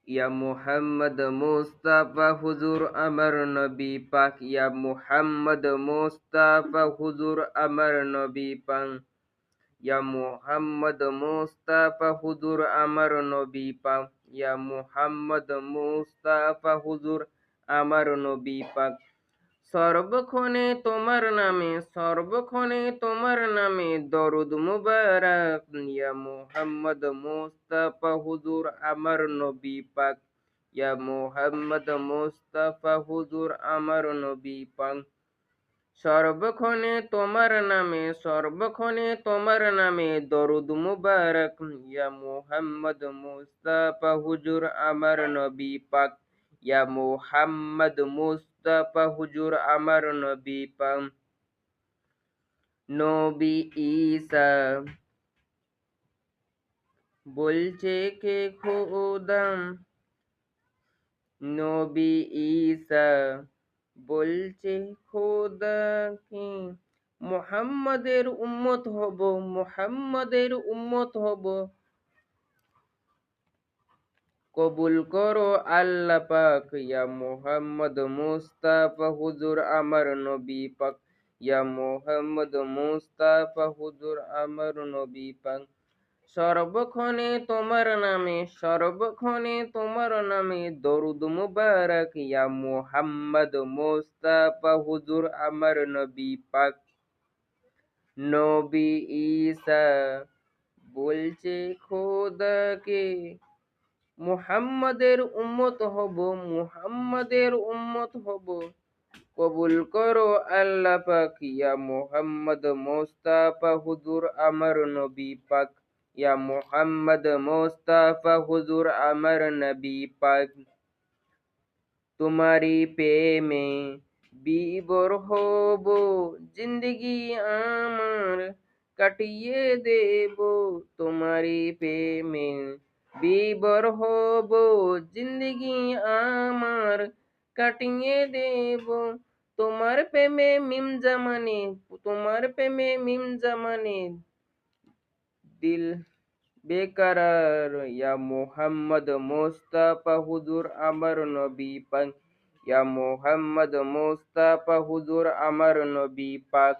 ইয়া মুহাম্মদ মুস্তাফা হুজুর আমার নবী পাক, ইয়া মুহাম্মদ মুস্তাফা হুজুর আমার নবী পাক, ইয়া মুহাম্মদ মুস্তাফা হুজুর আমার নবী পাক, ইয়া মুহাম্মদ মুস্তাফা হুজুর আমার নবী পাক। সর্বক্ষণে তোমার নামে, সর্বক্ষণে তোমার নামে দরুদ মুবারক, ইয়া মুহাম্মদ মুস্তাফা হুজুর আমার নবী পাক, ইয়া মুহাম্মদ মুস্তাফা হুজুর আমার নবী পাক। সর্বক্ষণে তোমার নামে, সর্বক্ষণে তোমার নামে দরুদ মুবারক, ইয়া মুহাম্মদ মুস্তাফা হুজুর আমার নবী পাক, ইয়া মুহাম্মদ মুস্তাফা হুজুর আমার নবী পাক। নবী ঈসা বলছে কে খোদা, নবী ঈসা বলছে খোদা কি মুহাম্মাদের উম্মত হব, মুহাম্মাদের উম্মত হব। কবুল করো আল্লাহ পাক, ইয়া মুহাম্মদ মুস্তাফা হুজুর আমার নবী পাক, ইয়া মুহাম্মদ মুস্তাফা হুজুর আমার নবী পাক। সর্বক্ষণে তোমার নামে, সর্বক্ষণে তোমার নামে দরুদ মুবারক, ইয়া মুহাম্মদ মুস্তাফা হুজুর আমার নবী পাক। নবী ঈসা বলছে খোদাকে মুহাম্মাদের উম্মত হব, মুহাম্মাদের উম্মত হব। কবুল করো আল্লাহ পাক, ইয়া মুহাম্মদ মুস্তাফা হুজুর আমার নবী পাক, ইয়া মুহাম্মদ মুস্তাফা হুজুর আমার নবী পাক। তোমারি প্রেমে বিভোর হব, জিন্দগি আমার কাটিয়ে দেব। তোমারি প্রেমে বিভোর হব, জিন্দগি আমার কাটিয়ে দেব। তোমার প্রেমে মিম জামানে, তোমার প্রেমে মিম জামানে দিল বেকরার, ইয়া মুহাম্মদ মুস্তাফা হুজুর আমার নবী পাক, ইয়া মুহাম্মদ মুস্তাফা হুজুর আমার নবী পাক।